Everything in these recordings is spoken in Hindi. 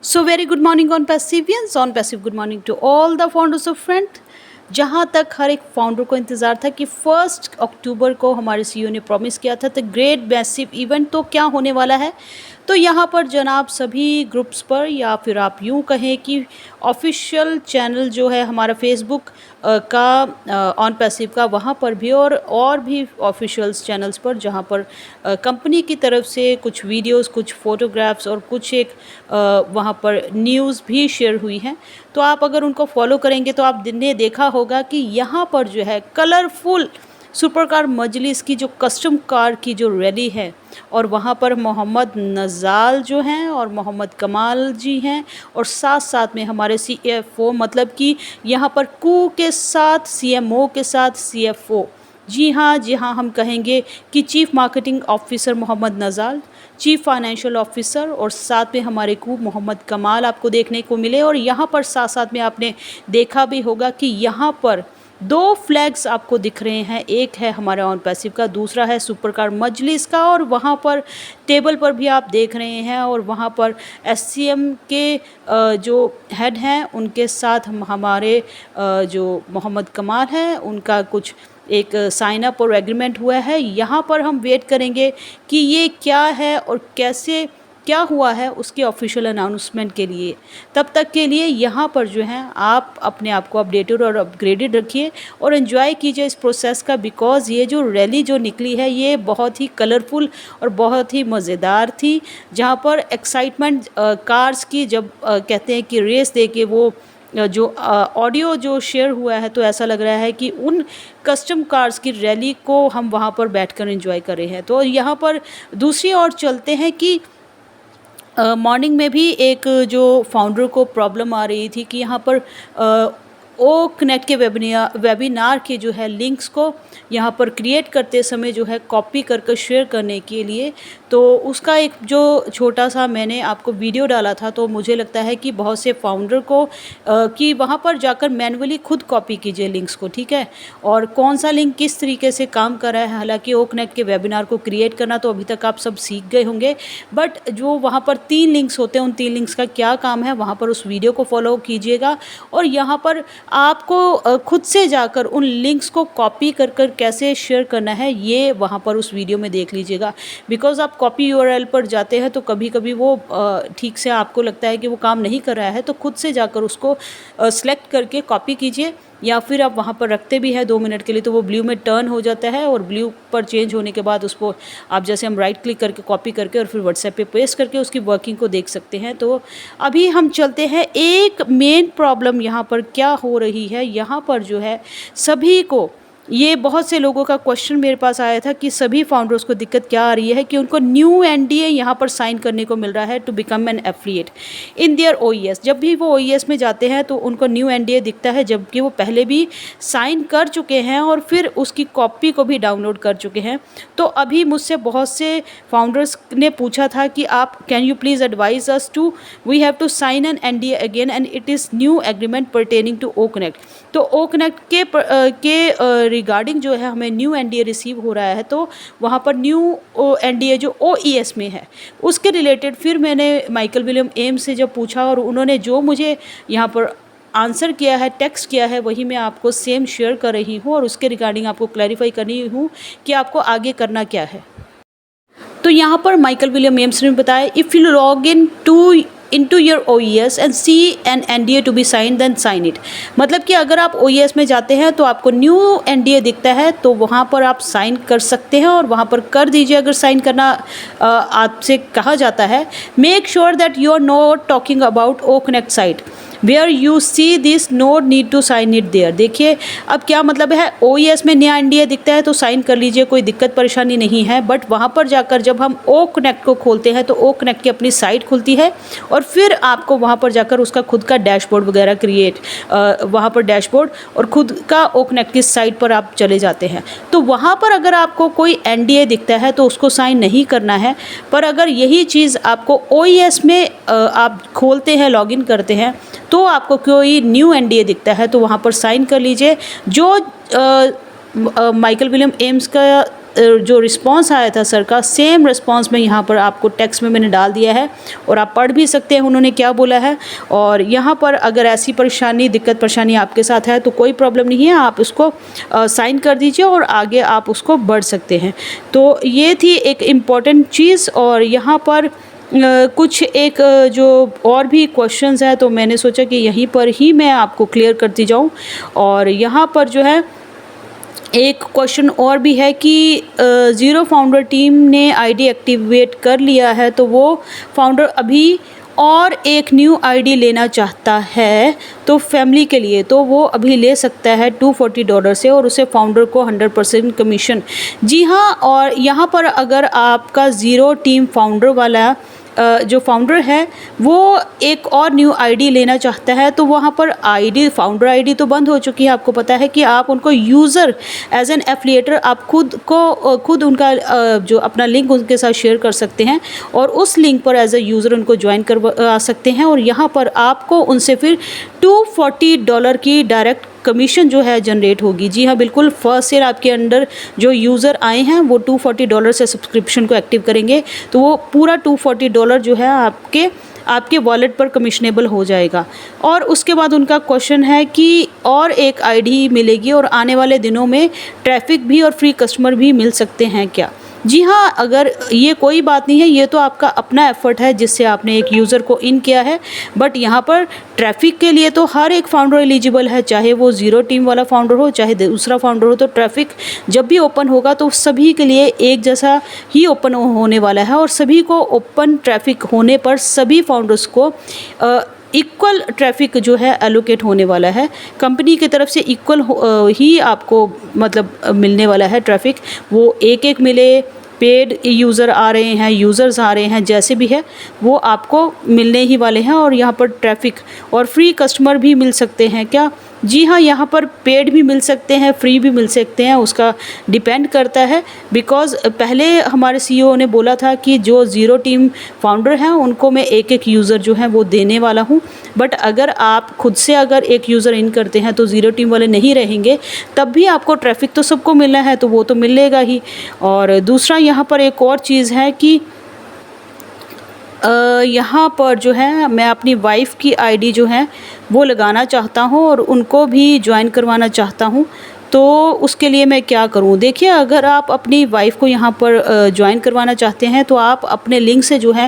So very good morning on Passivians, on Passive good morning to all the founders of Friend। जहाँ तक हर एक फाउंडर को इंतज़ार था कि 1 अक्टूबर को हमारे सीईओ ने प्रॉमिस किया था द ग्रेट मैसिव इवेंट, तो क्या होने वाला है। तो यहाँ पर जनाब सभी ग्रुप्स पर, या फिर आप यूँ कहें कि ऑफिशियल चैनल जो है हमारा फेसबुक का ऑन पैसिव का, वहाँ पर भी और भी ऑफिशियल्स चैनल्स पर, जहाँ पर कंपनी की तरफ से कुछ वीडियोस, कुछ फ़ोटोग्राफ्स और कुछ एक वहाँ पर न्यूज़ भी शेयर हुई हैं। तो आप अगर उनको फॉलो करेंगे तो आप ने देखा होगा कि यहाँ पर जो है कलरफुल सुपर कार मजलिस की जो कस्टम कार की जो रैली है, और वहाँ पर मोहम्मद नज़ाल जो हैं और मोहम्मद कमाल जी हैं, और साथ साथ में हमारे सीएफओ, मतलब कि यहाँ पर कू के साथ सीएमओ के साथ सीएफओ, जी हाँ हम कहेंगे कि chief marketing officer Mohammad Nazal, chief financial officer, और साथ में हमारे को मोहम्मद कमाल आपको देखने को मिले। और यहाँ पर साथ साथ में आपने देखा भी होगा कि यहाँ पर 2 फ्लैग्स आपको दिख रहे हैं, एक है हमारा ऑन पैसिव का, दूसरा है सुपर कार मजलिस का। और वहाँ पर टेबल पर भी आप देख रहे हैं, और वहाँ पर एससीएम के जो हेड हैं उनके साथ हमारे जो मोहम्मद कमाल हैं उनका कुछ एक साइन अप और एग्रीमेंट हुआ है। यहाँ पर हम वेट करेंगे कि ये क्या है और कैसे क्या हुआ है उसके ऑफिशियल अनाउंसमेंट के लिए। तब तक के लिए यहाँ पर जो है आप अपने आप को अपडेटेड और अपग्रेडेड रखिए और एंजॉय कीजिए इस प्रोसेस का, बिकॉज़ ये जो रैली जो निकली है ये बहुत ही कलरफुल और बहुत ही मज़ेदार थी। जहाँ पर एक्साइटमेंट कार्स की जब कहते हैं कि रेस दे के वो जो ऑडियो जो शेयर हुआ है, तो ऐसा लग रहा है कि उन कस्टम कार्स की रैली को हम वहाँ पर बैठकर एंजॉय कर रहे हैं। तो यहाँ पर दूसरी ओर चलते हैं कि मॉर्निंग में भी एक जो फाउंडर को प्रॉब्लम आ रही थी कि यहाँ पर ओ कनेक्ट के वेबिनार के जो है लिंक्स को यहाँ पर क्रिएट करते समय जो है कॉपी करके शेयर करने के लिए, तो उसका एक जो छोटा सा मैंने आपको वीडियो डाला था। तो मुझे लगता है कि बहुत से फाउंडर को कि वहाँ पर जाकर मैन्युअली खुद कॉपी कीजिए लिंक्स को, ठीक है, और कौन सा लिंक किस तरीके से काम कर रहा है। हालांकि ओ कनेक्ट के वेबिनार को क्रिएट करना तो अभी तक आप सब सीख गए होंगे, बट जो वहाँ पर 3 लिंक्स होते हैं उन 3 लिंक्स का क्या काम है, वहाँ पर उस वीडियो को फॉलो कीजिएगा। और यहाँ पर आपको खुद से जाकर उन लिंक्स को कॉपी कर कैसे शेयर करना है ये वहाँ पर उस वीडियो में देख लीजिएगा। बिकॉज़ आप कॉपी यूआरएल पर जाते हैं तो कभी कभी वो ठीक से आपको लगता है कि वो काम नहीं कर रहा है, तो खुद से जाकर उसको सेलेक्ट करके कॉपी कीजिए, या फिर आप वहाँ पर रखते भी हैं 2 मिनट के लिए तो वो ब्लू में टर्न हो जाता है, और ब्लू पर चेंज होने के बाद उसको आप जैसे हम राइट क्लिक करके कॉपी करके और फिर व्हाट्सएप पे पेस्ट करके उसकी वर्किंग को देख सकते हैं। तो अभी हम चलते हैं, एक मेन प्रॉब्लम यहाँ पर क्या हो रही है। यहाँ पर जो है सभी को, ये बहुत से लोगों का क्वेश्चन मेरे पास आया था कि सभी फाउंडर्स को दिक्कत क्या आ रही है कि उनको न्यू एनडीए यहाँ पर साइन करने को मिल रहा है to become an affiliate in their OES. जब भी वो ओईएस में जाते हैं तो उनको न्यू एनडीए दिखता है, जबकि वो पहले भी साइन कर चुके हैं और फिर उसकी कॉपी को भी डाउनलोड कर चुके हैं। तो अभी मुझसे बहुत से फाउंडर्स ने पूछा था कि आप can you please advise us to we have to sign an NDA again and it is new agreement pertaining to O connect. तो ओ कनेक्ट के रिगार्डिंग जो है हमें न्यू एनडीए रिसीव हो रहा है, तो वहाँ पर न्यू एनडीए जो ओईएस में है उसके रिलेटेड फिर मैंने माइकल विलियम एम्स से जब पूछा, और उन्होंने जो मुझे यहाँ पर आंसर किया है, टेक्स्ट किया है, वही मैं आपको सेम शेयर कर रही हूँ और उसके रिगार्डिंग आपको क्लैरिफाई करनी हूँ कि आपको आगे करना क्या है। तो यहाँ पर माइकल विलियम एम्स ने बताया, if you log in into your OES and see an NDA to be signed then sign it। मतलब कि अगर आप OES में जाते हैं तो आपको न्यू NDA दिखता है, तो वहाँ पर आप साइन कर सकते हैं और वहाँ पर कर दीजिए अगर साइन करना आपसे कहा जाता है। Make sure that you are not talking about O connect site where you see this note need to sign it there. देखिए अब क्या मतलब है, ओईएस में नया एनडीए दिखता है तो साइन कर लीजिए, कोई दिक्कत परेशानी नहीं है, बट वहाँ पर जाकर जब हम ओ कनेक्ट को खोलते हैं तो ओ कनेक्ट की अपनी साइट खुलती है और फिर आपको वहाँ पर जाकर उसका खुद का डैशबोर्ड वगैरह क्रिएट, वहाँ पर डैशबोर्ड और खुद का ओ कनेक्ट की साइट पर आप चले जाते हैं। तो वहाँ पर अगर आपको कोई एनडीए दिखता है तो उसको साइन नहीं करना है, पर अगर यही चीज़ आपको ओईएस में आप खोलते हैं, लॉगिन करते हैं, तो आपको कोई न्यू एनडीए दिखता है तो वहाँ पर साइन कर लीजिए। जो माइकल विलियम एम्स का जो रिस्पांस आया था सर का, सेम रिस्पांस मैं यहाँ पर आपको टेक्स्ट में मैंने डाल दिया है और आप पढ़ भी सकते हैं उन्होंने क्या बोला है। और यहाँ पर अगर ऐसी परेशानी, दिक्कत परेशानी आपके साथ है तो कोई प्रॉब्लम नहीं है, आप उसको साइन कर दीजिए और आगे आप उसको बढ़ सकते हैं। तो ये थी एक इम्पॉर्टेंट चीज़। और यहाँ पर कुछ एक जो और भी क्वेश्चंस हैं तो मैंने सोचा कि यहीं पर ही मैं आपको क्लियर करती जाऊं। और यहाँ पर जो है एक क्वेश्चन और भी है कि ज़ीरो फाउंडर टीम ने आईडी एक्टिवेट कर लिया है, तो वो फाउंडर अभी और एक न्यू आईडी लेना चाहता है तो फैमिली के लिए, तो वो अभी ले सकता है $240 से और उसे फाउंडर को 100% कमीशन। जी हाँ, और यहाँ पर अगर आपका ज़ीरो टीम फाउंडर वाला जो फाउंडर है वो एक और न्यू आईडी लेना चाहता है तो वहाँ पर आईडी, फाउंडर आईडी तो बंद हो चुकी है। आपको पता है कि आप उनको यूज़र एज एन एफिलिएटर आप खुद उनका जो अपना लिंक उनके साथ शेयर कर सकते हैं और उस लिंक पर एज अ यूज़र उनको ज्वाइन करवा सकते हैं। और यहाँ पर आपको उनसे फिर $240 की डायरेक्ट कमीशन जो है जनरेट होगी। जी हाँ, बिल्कुल, फर्स्ट ईयर आपके अंडर जो यूज़र आए हैं वो $240 से सब्सक्रिप्शन को एक्टिव करेंगे तो वो पूरा $240 जो है आपके वॉलेट पर कमिशनेबल हो जाएगा। और उसके बाद उनका क्वेश्चन है कि और एक आईडी मिलेगी और आने वाले दिनों में ट्रैफिक भी और फ्री कस्टमर भी मिल सकते हैं क्या? जी हाँ, अगर ये कोई बात नहीं है, ये तो आपका अपना एफ़र्ट है जिससे आपने एक यूज़र को इन किया है। बट यहाँ पर ट्रैफिक के लिए तो हर एक फाउंडर एलिजिबल है, चाहे वो ज़ीरो टीम वाला फाउंडर हो चाहे दूसरा फाउंडर हो। तो ट्रैफिक जब भी ओपन होगा तो सभी के लिए एक जैसा ही ओपन होने वाला है और सभी को ओपन ट्रैफिक होने पर सभी फाउंडर्स को इक्वल ट्रैफिक जो है एलोकेट होने वाला है। कंपनी की तरफ से इक्वल ही आपको मतलब मिलने वाला है ट्रैफिक, वो एक मिले, पेड यूज़र आ रहे हैं, यूज़र्स आ रहे हैं, जैसे भी है वो आपको मिलने ही वाले हैं। और यहाँ पर ट्रैफिक और फ्री कस्टमर भी मिल सकते हैं क्या? जी हाँ, यहाँ पर पेड भी मिल सकते हैं, फ्री भी मिल सकते हैं, उसका डिपेंड करता है। बिकॉज़ पहले हमारे सीईओ ने बोला था कि जो ज़ीरो टीम फाउंडर हैं उनको मैं एक यूज़र जो है वो देने वाला हूँ। बट अगर आप खुद से अगर एक यूज़र इन करते हैं तो ज़ीरो टीम वाले नहीं रहेंगे, तब भी आपको ट्रैफिक तो सबको मिलना है तो वो तो मिलेगा ही। और दूसरा यहाँ पर एक और चीज़ है कि यहाँ पर जो है मैं अपनी वाइफ़ की आईडी जो है वो लगाना चाहता हूँ और उनको भी ज्वाइन करवाना चाहता हूँ। तो उसके लिए मैं क्या करूँ? देखिए, अगर आप अपनी वाइफ़ को यहाँ पर ज्वाइन करवाना चाहते हैं तो आप अपने लिंक से जो है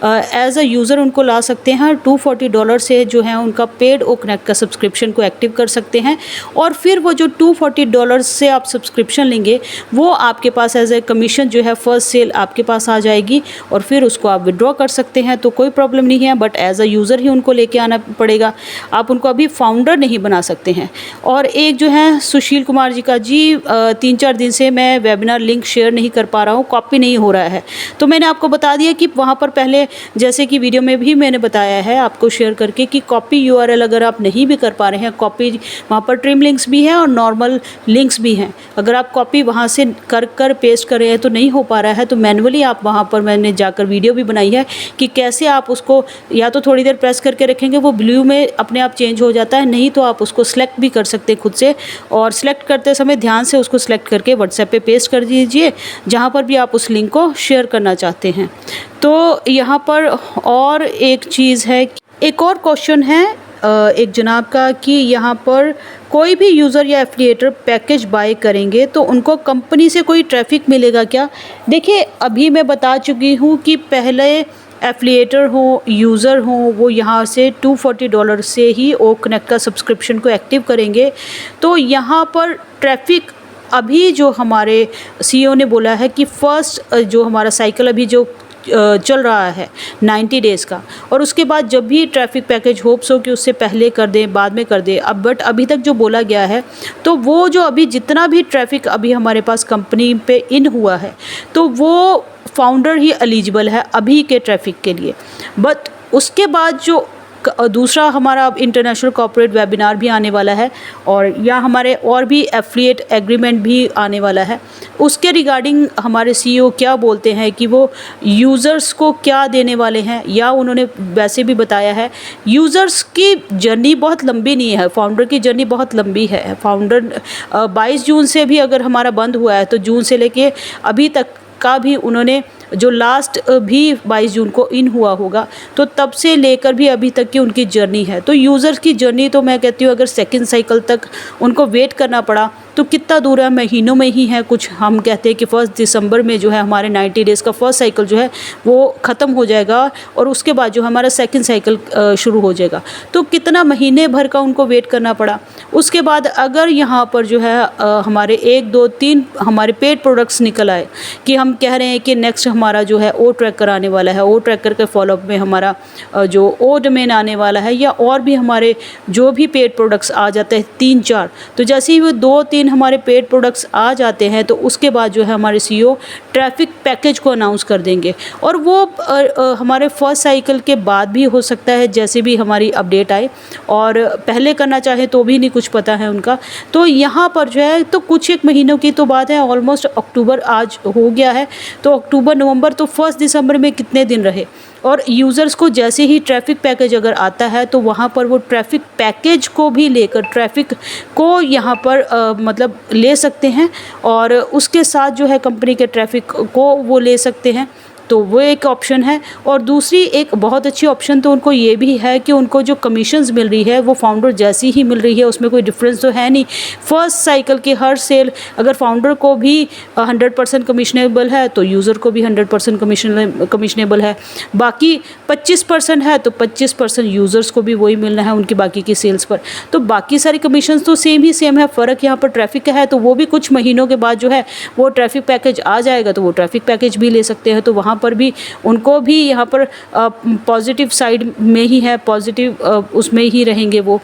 एज अ यूज़र उनको ला सकते हैं। $240 से जो है उनका पेड ओ कनेक्ट का सब्सक्रिप्शन को एक्टिव कर सकते हैं और फिर वो जो $240 से आप सब्सक्रिप्शन लेंगे वो आपके पास एज ए कमीशन जो है फर्स्ट सेल आपके पास आ जाएगी और फिर उसको आप विड्रॉ कर सकते हैं, तो कोई प्रॉब्लम नहीं है। बट एज अ यूज़र ही उनको लेके आना पड़ेगा, आप उनको अभी फाउंडर नहीं बना सकते हैं। और एक जो है सुशील कुमार जी का, जी 3-4 दिन से मैं वेबिनार लिंक शेयर नहीं कर पा रहा हूँ, कॉपी नहीं हो रहा है। तो मैंने आपको बता दिया कि वहाँ पर पहले जैसे कि वीडियो में भी मैंने बताया है आपको शेयर करके कि कॉपी यूआरएल अगर आप नहीं भी कर पा रहे हैं, कॉपी वहाँ पर ट्रिम लिंक्स भी हैं और नॉर्मल लिंक्स भी हैं। अगर आप कॉपी वहाँ से कर पेस्ट कर रहे हैं तो नहीं हो पा रहा है तो मैनुअली आप वहाँ पर, मैंने जाकर वीडियो भी बनाई है कि कैसे आप उसको या तो थोड़ी देर प्रेस करके रखेंगे वो ब्लू में अपने आप चेंज हो जाता है, नहीं तो आप उसको सिलेक्ट भी कर सकते हैं खुद से। और सिलेक्ट करते समय ध्यान से उसको सिलेक्ट करके व्हाट्सएप पे पेस्ट कर दीजिए जहाँ पर भी आप उस लिंक को शेयर करना चाहते हैं। तो यहाँ पर और एक चीज़ है, एक और क्वेश्चन है एक जनाब का कि यहाँ पर कोई भी यूज़र या एफिलिएटर पैकेज बाय करेंगे तो उनको कंपनी से कोई ट्रैफिक मिलेगा क्या? देखिए, अभी मैं बता चुकी हूँ कि पहले एफिलिएटर हो, यूज़र हो, वो यहाँ से $240 से ही ओ कनेक्ट का सब्सक्रिप्शन को एक्टिव करेंगे। तो यहाँ पर ट्रैफिक अभी जो हमारे सीईओ ने बोला है कि फ़र्स्ट जो हमारा साइकिल अभी जो चल रहा है 90 डेज़ का, और उसके बाद जब भी ट्रैफिक पैकेज होप्स हो कि उससे पहले कर दें, बाद में कर दें। अब बट अभी तक जो बोला गया है तो वो जो अभी जितना भी ट्रैफिक अभी हमारे पास कंपनी पे इन हुआ है तो वो फाउंडर ही एलिजिबल है अभी के ट्रैफिक के लिए। बट उसके बाद जो दूसरा हमारा अब इंटरनेशनल कॉर्पोरेट वेबिनार भी आने वाला है और या हमारे और भी एफिलिएट एग्रीमेंट भी आने वाला है। उसके रिगार्डिंग हमारे सीईओ क्या बोलते हैं कि वो यूज़र्स को क्या देने वाले हैं, या उन्होंने वैसे भी बताया है यूज़र्स की जर्नी बहुत लंबी नहीं है, फाउंडर की जर्नी बहुत लंबी है। फाउंडर 22 जून से भी अगर हमारा बंद हुआ है तो जून से लेके अभी तक का भी उन्होंने जो लास्ट भी 22 जून को इन हुआ होगा, तो तब से लेकर भी अभी तक की उनकी जर्नी है। तो यूज़र्स की जर्नी तो मैं कहती हूँ अगर सेकंड साइकिल तक उनको वेट करना पड़ा तो कितना दूर है, महीनों में ही है। कुछ हम कहते हैं कि 1 दिसंबर में जो है हमारे 90 डेज़ का फर्स्ट साइकिल जो है वो ख़त्म हो जाएगा और उसके बाद जो हमारा सेकंड साइकिल शुरू हो जाएगा। तो कितना महीने भर का उनको वेट करना पड़ा। उसके बाद अगर यहाँ पर जो है हमारे 1 2 3 हमारे पेड प्रोडक्ट्स निकल आए कि हम कह रहे हैं कि नेक्स्ट हमारा जो है ओ ट्रैकर आने वाला है, ओ ट्रैकर के फॉलोअप में हमारा जो ओ डोमेन आने वाला है, या और भी हमारे जो भी पेड प्रोडक्ट्स आ जाते हैं 3-4, तो जैसे ही वो 2-3 हमारे पेड प्रोडक्ट्स आ जाते हैं तो उसके बाद जो है हमारे सीईओ ट्रैफिक पैकेज को अनाउंस कर देंगे। और वो हमारे फर्स्ट साइकिल के बाद भी हो सकता है, जैसे भी हमारी अपडेट आए, और पहले करना चाहे तो भी नहीं कुछ पता है उनका। तो यहाँ पर जो है तो कुछ एक महीनों की तो बात है, ऑलमोस्ट अक्टूबर आज हो गया है, तो अक्टूबर नवंबर, तो 1 दिसंबर में कितने दिन रहे। और यूज़र्स को जैसे ही ट्रैफ़िक पैकेज अगर आता है तो वहाँ पर वो ट्रैफ़िक पैकेज को भी लेकर ट्रैफ़िक को यहाँ पर मतलब ले सकते हैं, और उसके साथ जो है कंपनी के ट्रैफ़िक को वो ले सकते हैं। तो वो एक ऑप्शन है। और दूसरी एक बहुत अच्छी ऑप्शन तो उनको ये भी है कि उनको जो कमीशंस मिल रही है वो फाउंडर जैसी ही मिल रही है, उसमें कोई डिफरेंस तो है नहीं। फर्स्ट साइकिल की हर सेल अगर फाउंडर को भी 100% कमीशनेबल है तो यूज़र को भी 100% कमीशनेबल है। बाकी 25% है तो 25% यूज़र्स को भी वही मिलना है उनकी बाकी की सेल्स पर। तो बाकी सारी कमीशंस तो सेम ही सेम है, फ़र्क यहाँ पर ट्रैफ़िक का है। तो वो भी कुछ महीनों के बाद जो है वो ट्रैफ़िक पैकेज आ जाएगा तो वो ट्रैफ़िक पैकेज भी ले सकते हैं। तो वहाँ पर भी उनको भी यहाँ पर पॉजिटिव साइड में ही है, पॉजिटिव उसमें ही रहेंगे वो।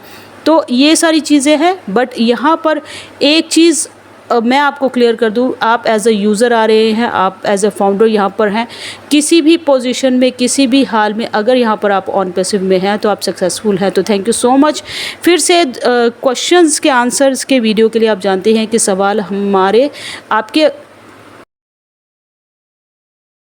तो ये सारी चीज़ें हैं। बट यहाँ पर एक चीज़ मैं आपको क्लियर कर दूँ, आप एज अ यूज़र आ रहे हैं, आप एज अ फाउंडर यहाँ पर हैं, किसी भी पोजीशन में किसी भी हाल में अगर यहाँ पर आप ऑन पैसिव में हैं तो आप सक्सेसफुल हैं। तो थैंक यू सो मच। फिर से क्वेश्चंस के आंसर्स के वीडियो के लिए आप जानते हैं कि सवाल हमारे आपके